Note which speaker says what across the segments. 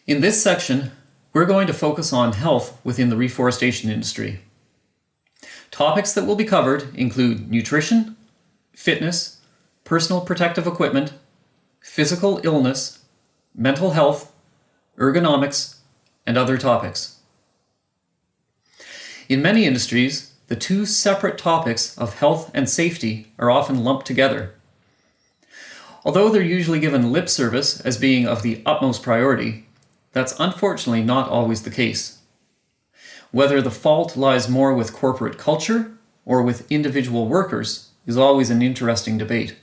Speaker 1: In this section, we're going to focus on health within the reforestation industry. Topics that will be covered include nutrition, fitness, personal protective equipment, physical illness, mental health, ergonomics, and other topics. In many industries, the two separate topics of health and safety are often lumped together. Although they're usually given lip service as being of the utmost priority, that's unfortunately not always the case. Whether the fault lies more with corporate culture or with individual workers is always an interesting debate.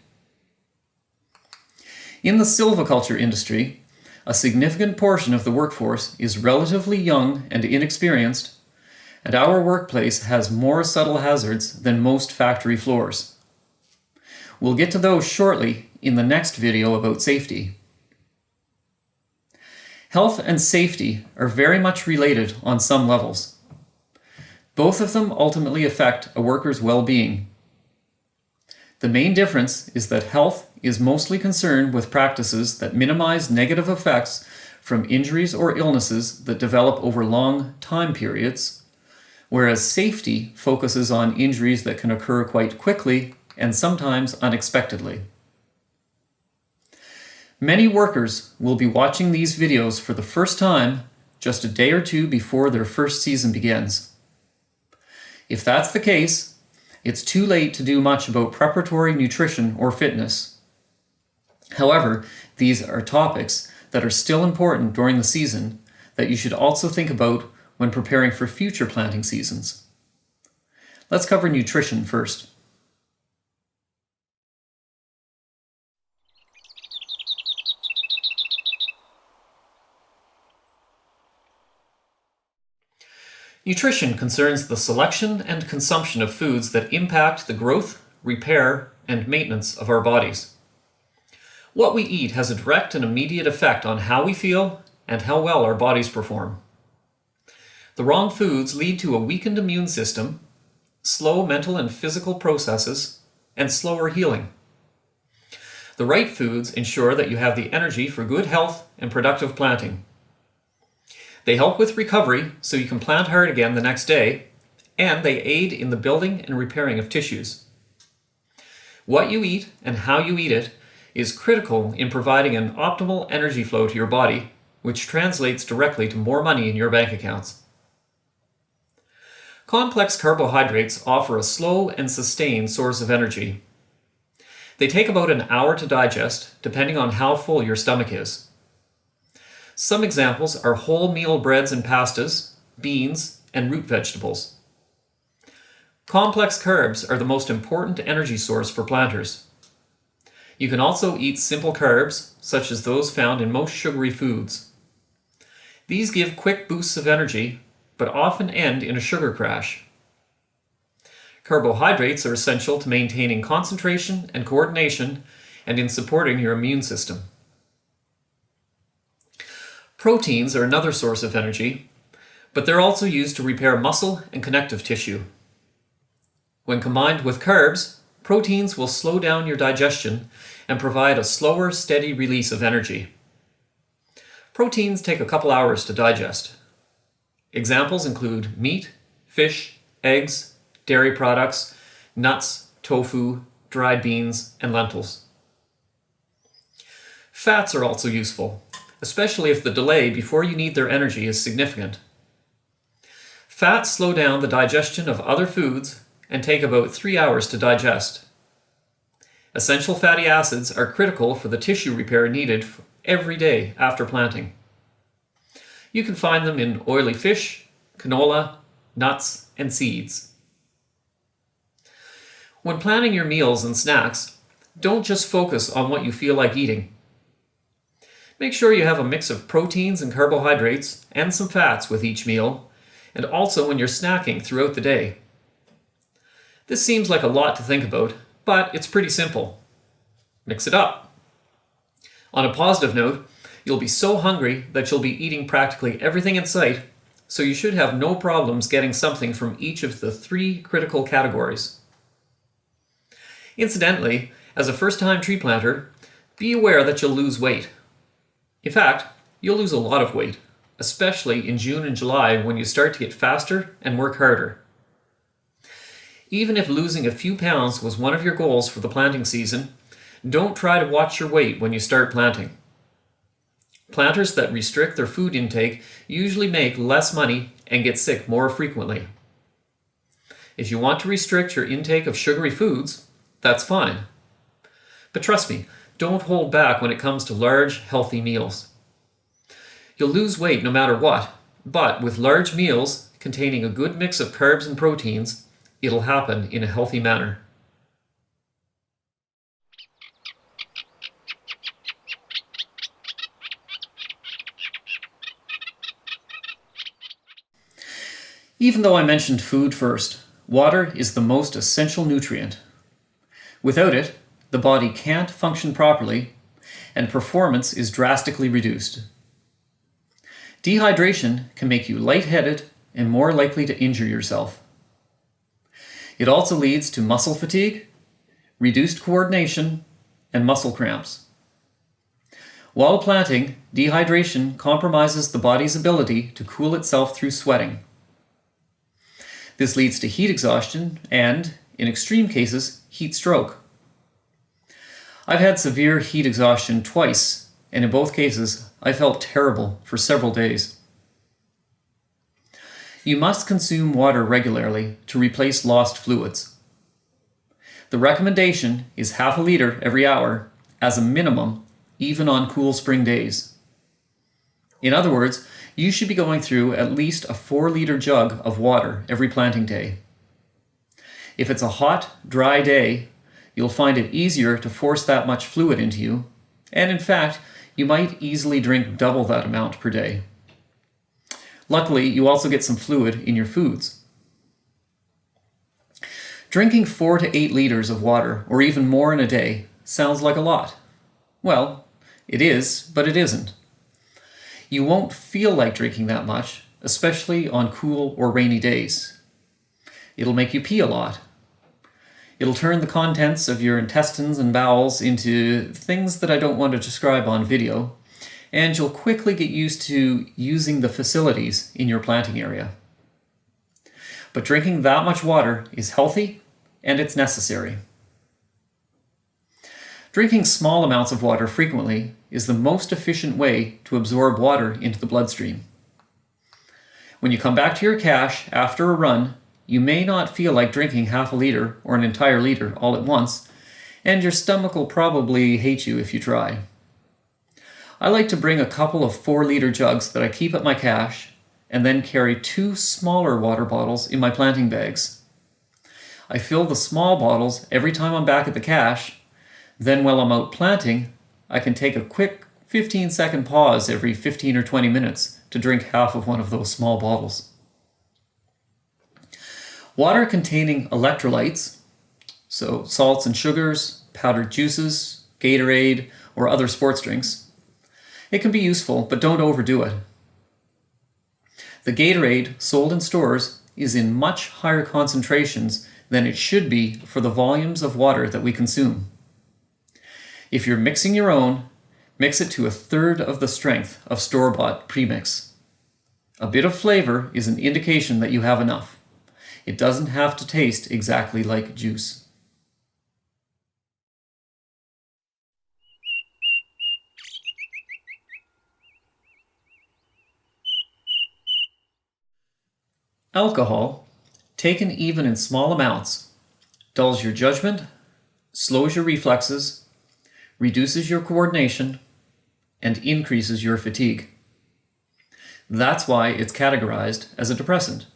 Speaker 1: In the silviculture industry, a significant portion of the workforce is relatively young and inexperienced, and our workplace has more subtle hazards than most factory floors. We'll get to those shortly in the next video about safety. Health and safety are very much related on some levels. Both of them ultimately affect a worker's well-being. The main difference is that health is mostly concerned with practices that minimize negative effects from injuries or illnesses that develop over long time periods, whereas safety focuses on injuries that can occur quite quickly and sometimes unexpectedly. Many workers will be watching these videos for the first time just a day or two before their first season begins. If that's the case, it's too late to do much about preparatory nutrition or fitness. However, these are topics that are still important during the season that you should also think about when preparing for future planting seasons. Let's cover nutrition first. Nutrition concerns the selection and consumption of foods that impact the growth, repair, and maintenance of our bodies. What we eat has a direct and immediate effect on how we feel and how well our bodies perform. The wrong foods lead to a weakened immune system, slow mental and physical processes, and slower healing. The right foods ensure that you have the energy for good health and productive planting. They help with recovery so you can plant hard again the next day, and they aid in the building and repairing of tissues. What you eat and how you eat it is critical in providing an optimal energy flow to your body, which translates directly to more money in your bank accounts. Complex carbohydrates offer a slow and sustained source of energy. They take about an hour to digest, depending on how full your stomach is. Some examples are wholemeal breads and pastas, beans, and root vegetables. Complex carbs are the most important energy source for planters. You can also eat simple carbs, such as those found in most sugary foods. These give quick boosts of energy, but often end in a sugar crash. Carbohydrates are essential to maintaining concentration and coordination and in supporting your immune system. Proteins are another source of energy, but they're also used to repair muscle and connective tissue. When combined with carbs, proteins will slow down your digestion and provide a slower, steady release of energy. Proteins take a couple hours to digest. Examples include meat, fish, eggs, dairy products, nuts, tofu, dried beans, and lentils. Fats are also useful, especially if the delay before you need their energy is significant. Fats slow down the digestion of other foods and take about 3 hours to digest. Essential fatty acids are critical for the tissue repair needed every day after planting. You can find them in oily fish, canola, nuts, and seeds. When planning your meals and snacks, don't just focus on what you feel like eating. Make sure you have a mix of proteins and carbohydrates and some fats with each meal, and also when you're snacking throughout the day. This seems like a lot to think about, but it's pretty simple. Mix it up. On a positive note, you'll be so hungry that you'll be eating practically everything in sight, so you should have no problems getting something from each of the 3 critical categories. Incidentally, as a first-time tree planter, be aware that you'll lose weight. In fact, you'll lose a lot of weight, especially in June and July when you start to get faster and work harder. Even if losing a few pounds was one of your goals for the planting season, don't try to watch your weight when you start planting. Planters that restrict their food intake usually make less money and get sick more frequently. If you want to restrict your intake of sugary foods, that's fine. But trust me, don't hold back when it comes to large, healthy meals. You'll lose weight no matter what, but with large meals containing a good mix of carbs and proteins, it'll happen in a healthy manner. Even though I mentioned food first, water is the most essential nutrient. Without it, the body can't function properly, and performance is drastically reduced. Dehydration can make you lightheaded and more likely to injure yourself. It also leads to muscle fatigue, reduced coordination, and muscle cramps. While planting, dehydration compromises the body's ability to cool itself through sweating. This leads to heat exhaustion and, in extreme cases, heat stroke. I've had severe heat exhaustion twice, and in both cases, I felt terrible for several days. You must consume water regularly to replace lost fluids. The recommendation is half a liter every hour, as a minimum, even on cool spring days. In other words, you should be going through at least a 4-liter jug of water every planting day. If it's a hot, dry day, you'll find it easier to force that much fluid into you, and in fact, you might easily drink double that amount per day. Luckily, you also get some fluid in your foods. Drinking 4 to 8 liters of water, or even more in a day, sounds like a lot. Well, it is, but it isn't. You won't feel like drinking that much, especially on cool or rainy days. It'll make you pee a lot. It'll turn the contents of your intestines and bowels into things that I don't want to describe on video, and you'll quickly get used to using the facilities in your planting area. But drinking that much water is healthy and it's necessary. Drinking small amounts of water frequently is the most efficient way to absorb water into the bloodstream. When you come back to your cache after a run, you may not feel like drinking half a liter or an entire liter all at once, and your stomach will probably hate you if you try. I like to bring a couple of 4-liter jugs that I keep at my cache, and then carry 2 smaller water bottles in my planting bags. I fill the small bottles every time I'm back at the cache. Then while I'm out planting, I can take a quick 15-second pause every 15 or 20 minutes to drink half of one of those small bottles. Water containing electrolytes, so salts and sugars, powdered juices, Gatorade, or other sports drinks, it can be useful, but don't overdo it. The Gatorade sold in stores is in much higher concentrations than it should be for the volumes of water that we consume. If you're mixing your own, mix it to 1/3 of the strength of store-bought premix. A bit of flavor is an indication that you have enough. It doesn't have to taste exactly like juice. Alcohol, taken even in small amounts, dulls your judgment, slows your reflexes, reduces your coordination, and increases your fatigue. That's why it's categorized as a depressant.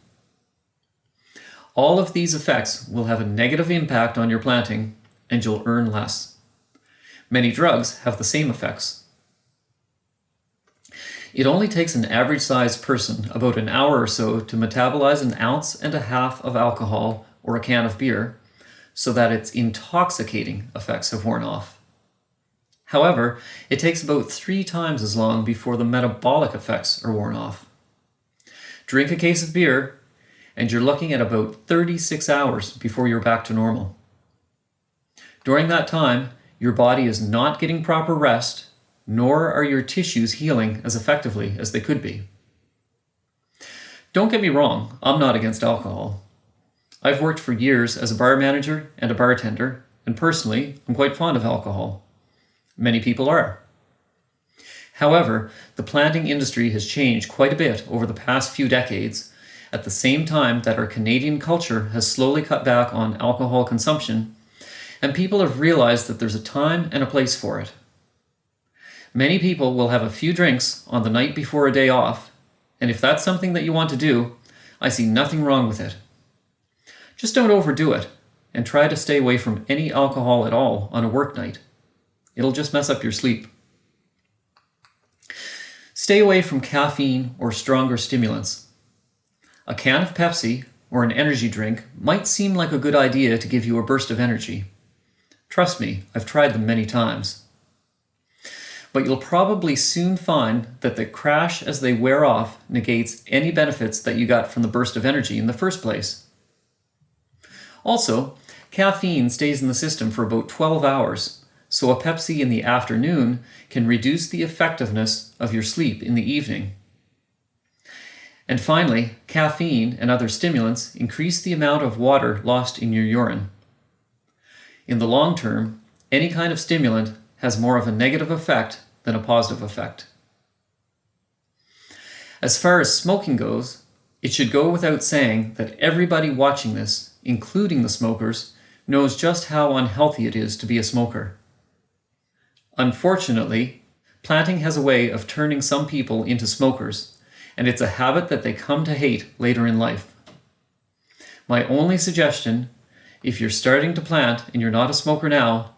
Speaker 1: All of these effects will have a negative impact on your planting, and you'll earn less. Many drugs have the same effects. It only takes an average-sized person about an hour or so to metabolize 1.5 ounces of alcohol or a can of beer, so that its intoxicating effects have worn off. However, it takes about 3 times as long before the metabolic effects are worn off. Drink a case of beer, and you're looking at about 36 hours before you're back to normal. During that time, your body is not getting proper rest, nor are your tissues healing as effectively as they could be. Don't get me wrong, I'm not against alcohol. I've worked for years as a bar manager and a bartender, and personally, I'm quite fond of alcohol. Many people are. However, the planting industry has changed quite a bit over the past few decades, at the same time that our Canadian culture has slowly cut back on alcohol consumption, and people have realized that there's a time and a place for it. Many people will have a few drinks on the night before a day off, and if that's something that you want to do, I see nothing wrong with it. Just don't overdo it, and try to stay away from any alcohol at all on a work night. It'll just mess up your sleep. Stay away from caffeine or stronger stimulants. A can of Pepsi or an energy drink might seem like a good idea to give you a burst of energy. Trust me, I've tried them many times. But you'll probably soon find that the crash as they wear off negates any benefits that you got from the burst of energy in the first place. Also, caffeine stays in the system for about 12 hours, so a Pepsi in the afternoon can reduce the effectiveness of your sleep in the evening. And finally, caffeine and other stimulants increase the amount of water lost in your urine. In the long term, any kind of stimulant has more of a negative effect than a positive effect. As far as smoking goes, it should go without saying that everybody watching this, including the smokers, knows just how unhealthy it is to be a smoker. Unfortunately, planting has a way of turning some people into smokers, and it's a habit that they come to hate later in life. My only suggestion, if you're starting to plant and you're not a smoker now,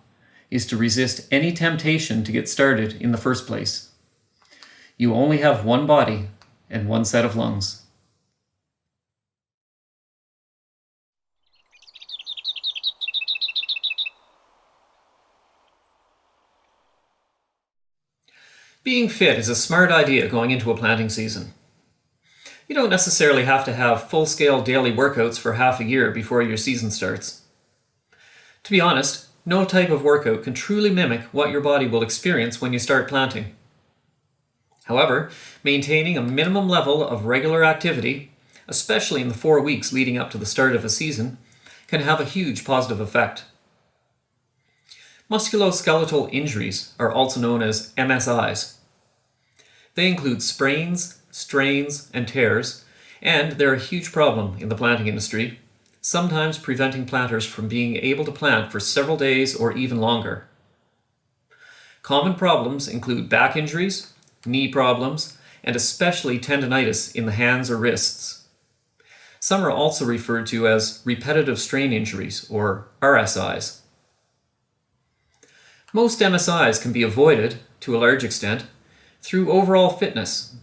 Speaker 1: is to resist any temptation to get started in the first place. You only have one body and one set of lungs. Being fit is a smart idea going into a planting season. You don't necessarily have to have full-scale daily workouts for half a year before your season starts. To be honest, no type of workout can truly mimic what your body will experience when you start planting. However, maintaining a minimum level of regular activity, especially in the 4 weeks leading up to the start of a season, can have a huge positive effect. Musculoskeletal injuries are also known as MSIs. They include sprains, strains, and tears, and they're a huge problem in the planting industry, sometimes preventing planters from being able to plant for several days or even longer. Common problems include back injuries, knee problems, and especially tendinitis in the hands or wrists. Some are also referred to as repetitive strain injuries, or RSIs. Most MSIs can be avoided, to a large extent, through overall fitness.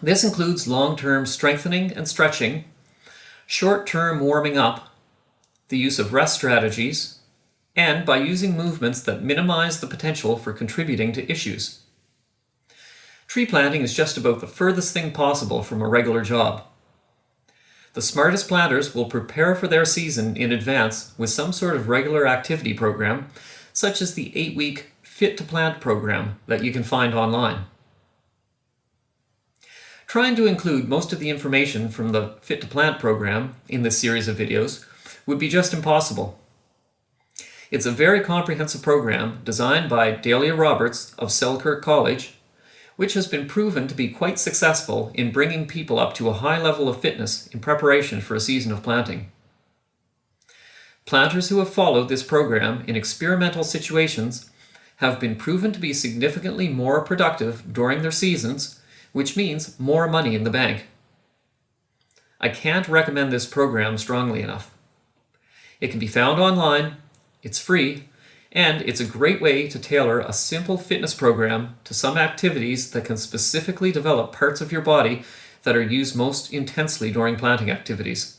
Speaker 1: This includes long-term strengthening and stretching, short-term warming up, the use of rest strategies, and by using movements that minimize the potential for contributing to issues. Tree planting is just about the furthest thing possible from a regular job. The smartest planters will prepare for their season in advance with some sort of regular activity program, such as the 8-week Fit to Plant program that you can find online. Trying to include most of the information from the Fit to Plant program in this series of videos would be just impossible. It's a very comprehensive program designed by Dahlia Roberts of Selkirk College, which has been proven to be quite successful in bringing people up to a high level of fitness in preparation for a season of planting. Planters who have followed this program in experimental situations have been proven to be significantly more productive during their seasons, which means more money in the bank. I can't recommend this program strongly enough. It can be found online, it's free, and it's a great way to tailor a simple fitness program to some activities that can specifically develop parts of your body that are used most intensely during planting activities.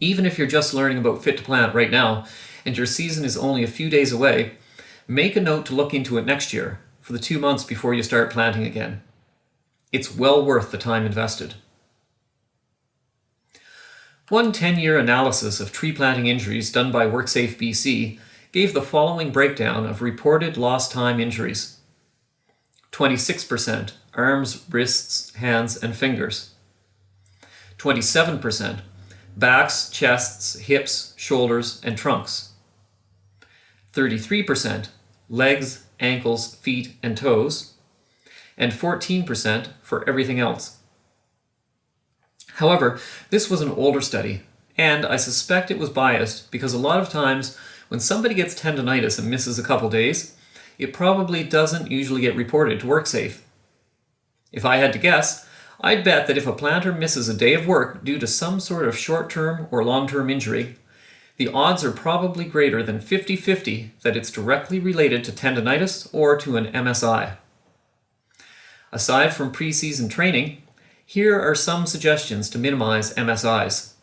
Speaker 1: Even if you're just learning about Fit to Plant right now and your season is only a few days away, make a note to look into it next year for the 2 months before you start planting again. It's well worth the time invested. One 10-year analysis of tree planting injuries done by WorkSafe BC gave the following breakdown of reported lost time injuries. 26% arms, wrists, hands, and fingers. 27% backs, chests, hips, shoulders, and trunks. 33% legs, ankles, feet, and toes. And 14% for everything else. However, this was an older study, and I suspect it was biased because a lot of times when somebody gets tendonitis and misses a couple days, it probably doesn't usually get reported to WorkSafe. If I had to guess, I'd bet that if a planter misses a day of work due to some sort of short-term or long-term injury, the odds are probably greater than 50-50 that it's directly related to tendonitis or to an MSI. Aside from pre-season training, here are some suggestions to minimize MSIs.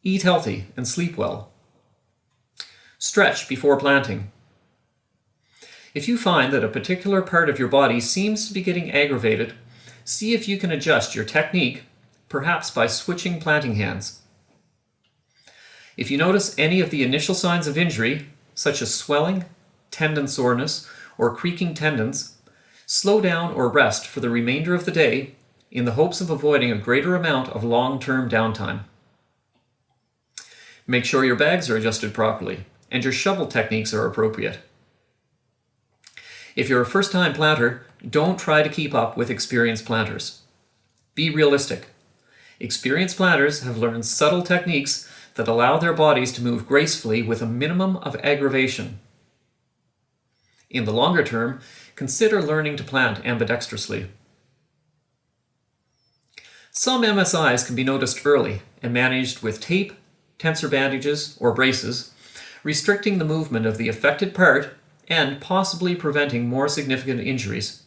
Speaker 1: Eat healthy and sleep well. Stretch before planting. If you find that a particular part of your body seems to be getting aggravated, see if you can adjust your technique, perhaps by switching planting hands. If you notice any of the initial signs of injury, such as swelling, tendon soreness, or creaking tendons, slow down or rest for the remainder of the day in the hopes of avoiding a greater amount of long-term downtime. Make sure your bags are adjusted properly and your shovel techniques are appropriate. If you're a first-time planter, don't try to keep up with experienced planters. Be realistic. Experienced planters have learned subtle techniques that allow their bodies to move gracefully with a minimum of aggravation. In the longer term, consider learning to plant ambidextrously. Some MSIs can be noticed early and managed with tape, tensor bandages, or braces, restricting the movement of the affected part and possibly preventing more significant injuries.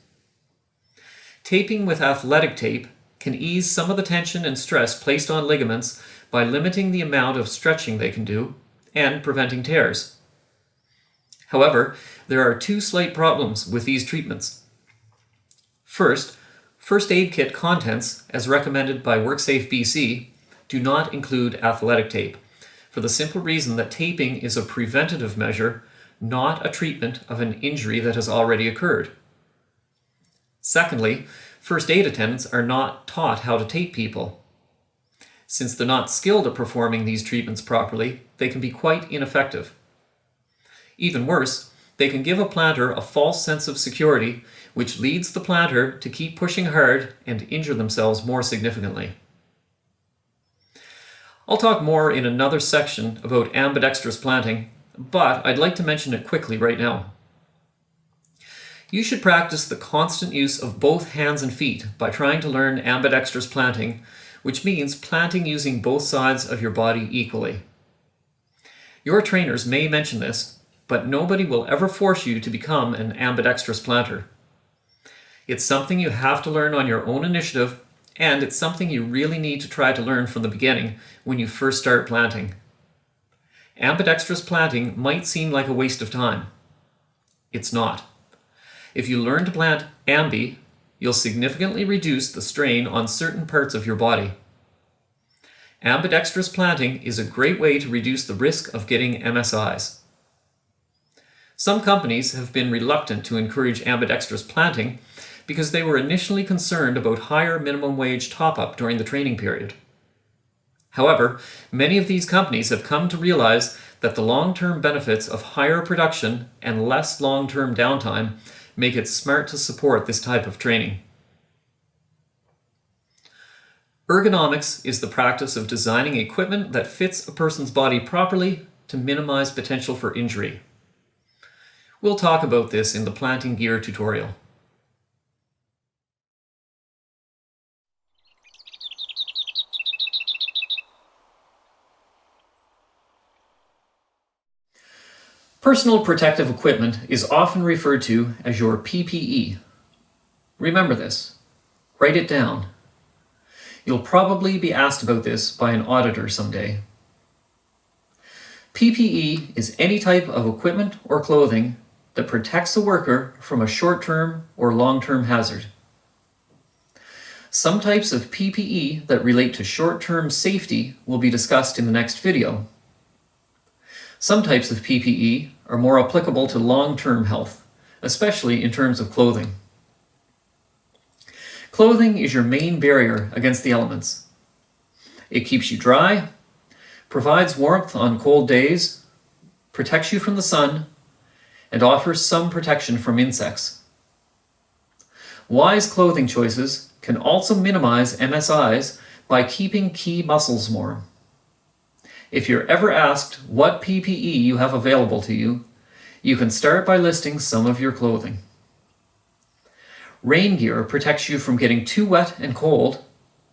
Speaker 1: Taping with athletic tape can ease some of the tension and stress placed on ligaments by limiting the amount of stretching they can do and preventing tears. However, there are two slight problems with these treatments. First, first aid kit contents, as recommended by WorkSafe BC, do not include athletic tape, for the simple reason that taping is a preventative measure, not a treatment of an injury that has already occurred. Secondly, first aid attendants are not taught how to tape people. Since they're not skilled at performing these treatments properly, they can be quite ineffective. Even worse, they can give a planter a false sense of security, which leads the planter to keep pushing hard and injure themselves more significantly. I'll talk more in another section about ambidextrous planting, but I'd like to mention it quickly right now. You should practice the constant use of both hands and feet by trying to learn ambidextrous planting, which means planting using both sides of your body equally. Your trainers may mention this, but nobody will ever force you to become an ambidextrous planter. It's something you have to learn on your own initiative, and it's something you really need to try to learn from the beginning when you first start planting. Ambidextrous planting might seem like a waste of time. It's not. If you learn to plant ambi, you'll significantly reduce the strain on certain parts of your body. Ambidextrous planting is a great way to reduce the risk of getting MSIs. Some companies have been reluctant to encourage ambidextrous planting because they were initially concerned about higher minimum wage top-up during the training period. However, many of these companies have come to realize that the long-term benefits of higher production and less long-term downtime make it smart to support this type of training. Ergonomics is the practice of designing equipment that fits a person's body properly to minimize potential for injury. We'll talk about this in the planting gear tutorial. Personal protective equipment is often referred to as your PPE. Remember this. Write it down. You'll probably be asked about this by an auditor someday. PPE is any type of equipment or clothing that protects a worker from a short-term or long-term hazard. Some types of PPE that relate to short-term safety will be discussed in the next video. Some types of PPE are more applicable to long-term health, especially in terms of clothing. Clothing is your main barrier against the elements. It keeps you dry, provides warmth on cold days, protects you from the sun, and offers some protection from insects. Wise clothing choices can also minimize MSIs by keeping key muscles warm. If you're ever asked what PPE you have available to you, you can start by listing some of your clothing. Rain gear protects you from getting too wet and cold,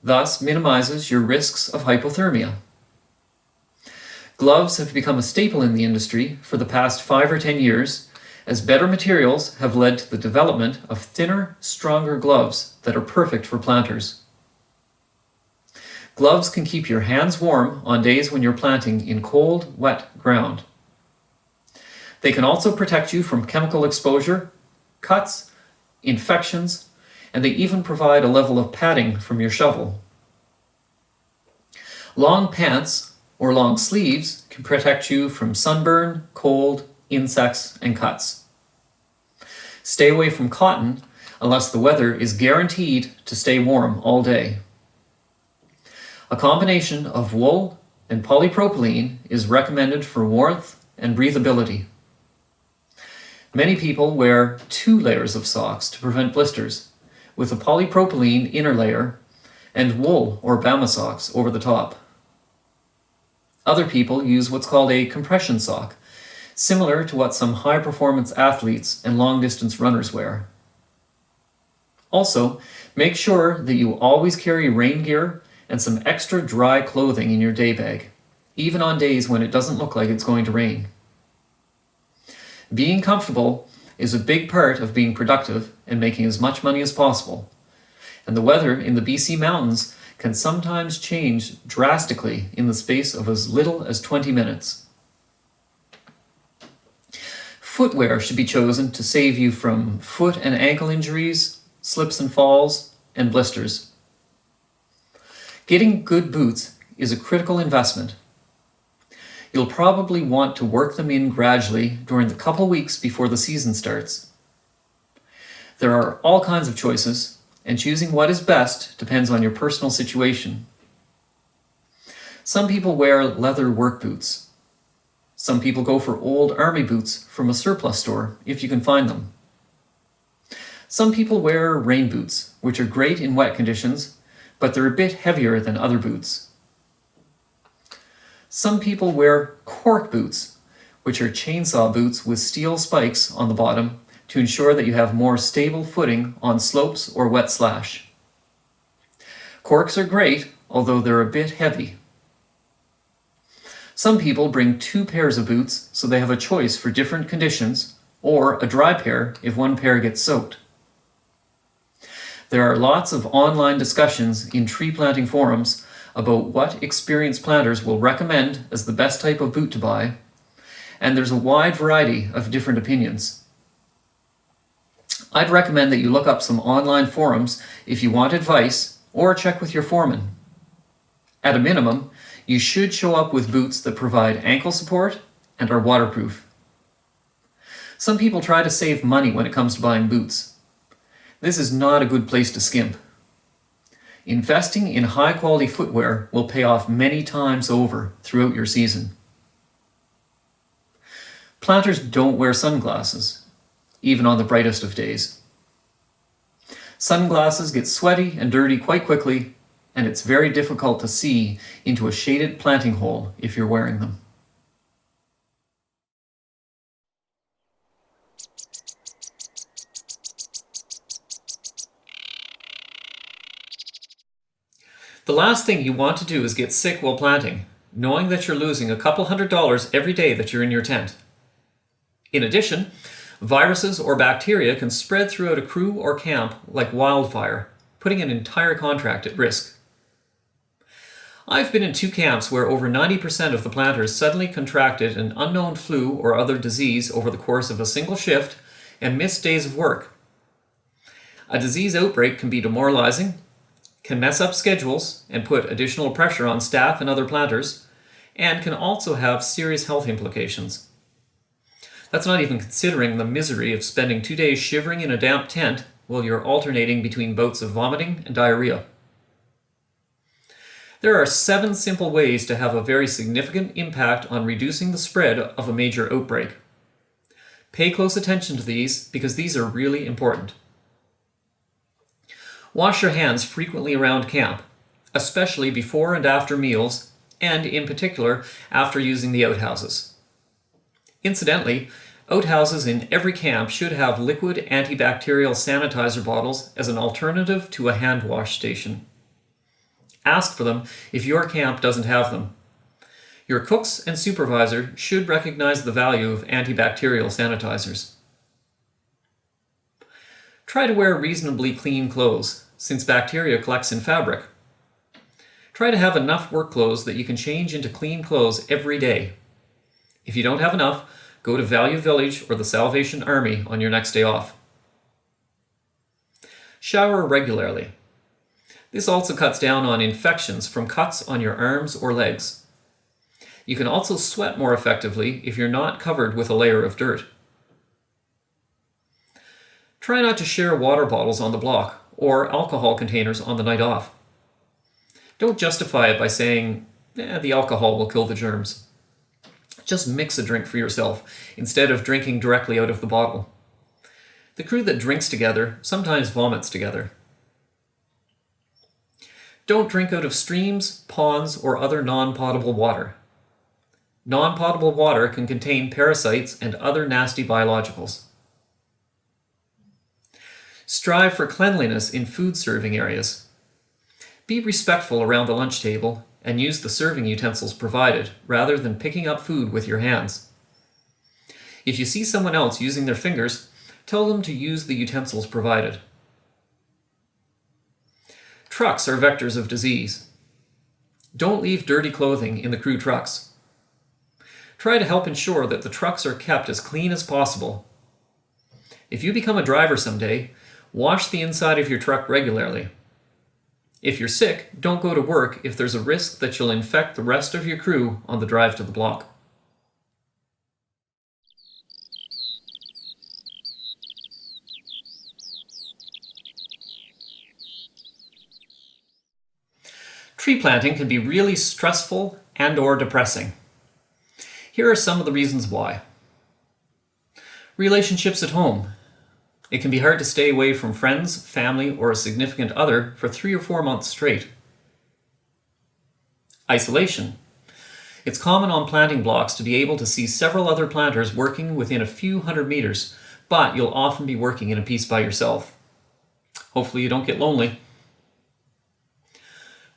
Speaker 1: thus minimizes your risks of hypothermia. Gloves have become a staple in the industry for the past 5 or 10 years, as better materials have led to the development of thinner, stronger gloves that are perfect for planters. Gloves can keep your hands warm on days when you're planting in cold, wet ground. They can also protect you from chemical exposure, cuts, infections, and they even provide a level of padding from your shovel. Long pants or long sleeves can protect you from sunburn, cold, insects, and cuts. Stay away from cotton unless the weather is guaranteed to stay warm all day. A combination of wool and polypropylene is recommended for warmth and breathability. Many people wear 2 layers of socks to prevent blisters, with a polypropylene inner layer and wool or Bama socks over the top. Other people use what's called a compression sock, similar to what some high-performance athletes and long-distance runners wear. Also, make sure that you always carry rain gear and some extra dry clothing in your day bag, even on days when it doesn't look like it's going to rain. Being comfortable is a big part of being productive and making as much money as possible, and the weather in the BC mountains can sometimes change drastically in the space of as little as 20 minutes. Footwear should be chosen to save you from foot and ankle injuries, slips and falls, and blisters. Getting good boots is a critical investment. You'll probably want to work them in gradually during the couple weeks before the season starts. There are all kinds of choices, and choosing what is best depends on your personal situation. Some people wear leather work boots. Some people go for old army boots from a surplus store, if you can find them. Some people wear rain boots, which are great in wet conditions, but they're a bit heavier than other boots. Some people wear cork boots, which are chainsaw boots with steel spikes on the bottom to ensure that you have more stable footing on slopes or wet slash. Corks are great, although they're a bit heavy. Some people bring 2 pairs of boots so they have a choice for different conditions, or a dry pair if one pair gets soaked. There are lots of online discussions in tree planting forums about what experienced planters will recommend as the best type of boot to buy, and there's a wide variety of different opinions. I'd recommend that you look up some online forums if you want advice, or check with your foreman. At a minimum, you should show up with boots that provide ankle support and are waterproof. Some people try to save money when it comes to buying boots. This is not a good place to skimp. Investing in high-quality footwear will pay off many times over throughout your season. Planters don't wear sunglasses, even on the brightest of days. Sunglasses get sweaty and dirty quite quickly, and it's very difficult to see into a shaded planting hole if you're wearing them. The last thing you want to do is get sick while planting, knowing that you're losing a couple $100 every day that you're in your tent. In addition, viruses or bacteria can spread throughout a crew or camp like wildfire, putting an entire contract at risk. I've been in 2 camps where over 90% of the planters suddenly contracted an unknown flu or other disease over the course of a single shift and missed days of work. A disease outbreak can be demoralizing, can mess up schedules and put additional pressure on staff and other planters, and can also have serious health implications. That's not even considering the misery of spending 2 days shivering in a damp tent while you're alternating between bouts of vomiting and diarrhea. There are 7 simple ways to have a very significant impact on reducing the spread of a major outbreak. Pay close attention to these because these are really important. Wash your hands frequently around camp, especially before and after meals, and in particular after using the outhouses. Incidentally, outhouses in every camp should have liquid antibacterial sanitizer bottles as an alternative to a hand wash station. Ask for them if your camp doesn't have them. Your cooks and supervisor should recognize the value of antibacterial sanitizers. Try to wear reasonably clean clothes, since bacteria collects in fabric. Try to have enough work clothes that you can change into clean clothes every day. If you don't have enough, go to Value Village or the Salvation Army on your next day off. Shower regularly. This also cuts down on infections from cuts on your arms or legs. You can also sweat more effectively if you're not covered with a layer of dirt. Try not to share water bottles on the block or alcohol containers on the night off. Don't justify it by saying, the alcohol will kill the germs. Just mix a drink for yourself instead of drinking directly out of the bottle. The crew that drinks together sometimes vomits together. Don't drink out of streams, ponds, or other non-potable water. Non-potable water can contain parasites and other nasty biologicals. Strive for cleanliness in food serving areas. Be respectful around the lunch table and use the serving utensils provided rather than picking up food with your hands. If you see someone else using their fingers, tell them to use the utensils provided. Trucks are vectors of disease. Don't leave dirty clothing in the crew trucks. Try to help ensure that the trucks are kept as clean as possible. If you become a driver someday, wash the inside of your truck regularly. If you're sick, don't go to work if there's a risk that you'll infect the rest of your crew on the drive to the block. Tree planting can be really stressful and/or depressing. Here are some of the reasons why. Relationships at home. It can be hard to stay away from friends, family, or a significant other for 3 or 4 months straight. Isolation. It's common on planting blocks to be able to see several other planters working within a few hundred meters, but you'll often be working in a piece by yourself. Hopefully you don't get lonely.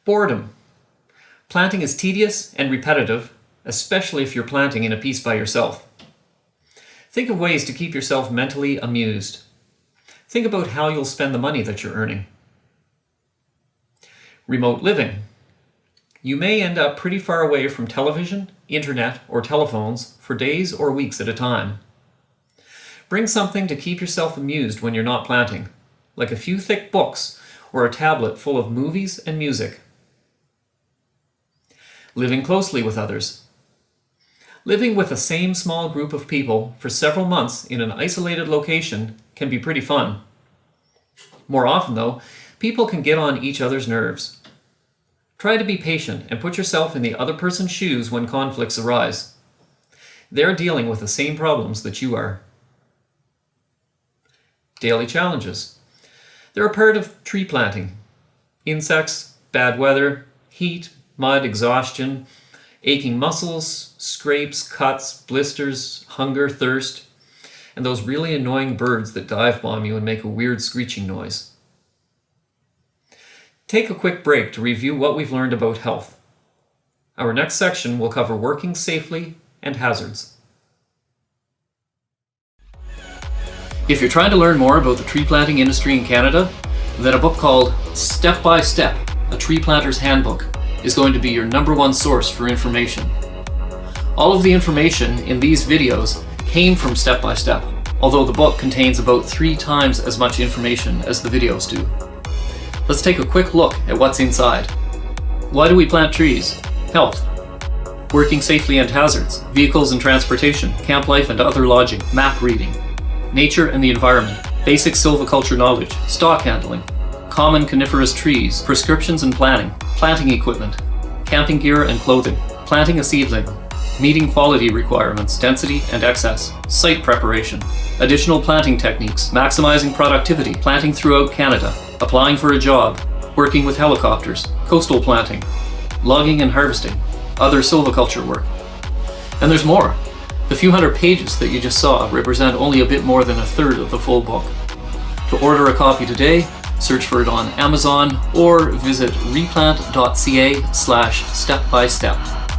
Speaker 1: Boredom. Planting is tedious and repetitive, especially if you're planting in a piece by yourself. Think of ways to keep yourself mentally amused. Think about how you'll spend the money that you're earning. Remote living. You may end up pretty far away from television, internet, or telephones for days or weeks at a time. Bring something to keep yourself amused when you're not planting, like a few thick books or a tablet full of movies and music. Living closely with others. Living with the same small group of people for several months in an isolated location can be pretty fun. More often, though, people can get on each other's nerves. Try to be patient and put yourself in the other person's shoes when conflicts arise. They're dealing with the same problems that you are. Daily challenges. They're a part of tree planting. Insects, bad weather, heat, mud, exhaustion, aching muscles, scrapes, cuts, blisters, hunger, thirst, and those really annoying birds that dive bomb you and make a weird screeching noise. Take a quick break to review what we've learned about health. Our next section will cover working safely and hazards. If you're trying to learn more about the tree planting industry in Canada, then a book called Step by Step, A Tree Planter's Handbook is going to be your #1 source for information. All of the information in these videos came from Step by Step, although the book contains about 3 times as much information as the videos do. Let's take a quick look at what's inside. Why do we plant trees? Health. working safely and hazards, vehicles and transportation, camp life and other lodging, map reading, nature and the environment, basic silviculture knowledge, stock handling, common coniferous trees, prescriptions and planning, planting equipment, camping gear and clothing, planting a seedling, meeting quality requirements, density and excess, site preparation, additional planting techniques, maximizing productivity, planting throughout Canada, applying for a job, working with helicopters, coastal planting, logging and harvesting, other silviculture work. And there's more. The few hundred pages that you just saw represent only a bit more than a third of the full book. To order a copy today, search for it on Amazon or visit replant.ca/step-by-step.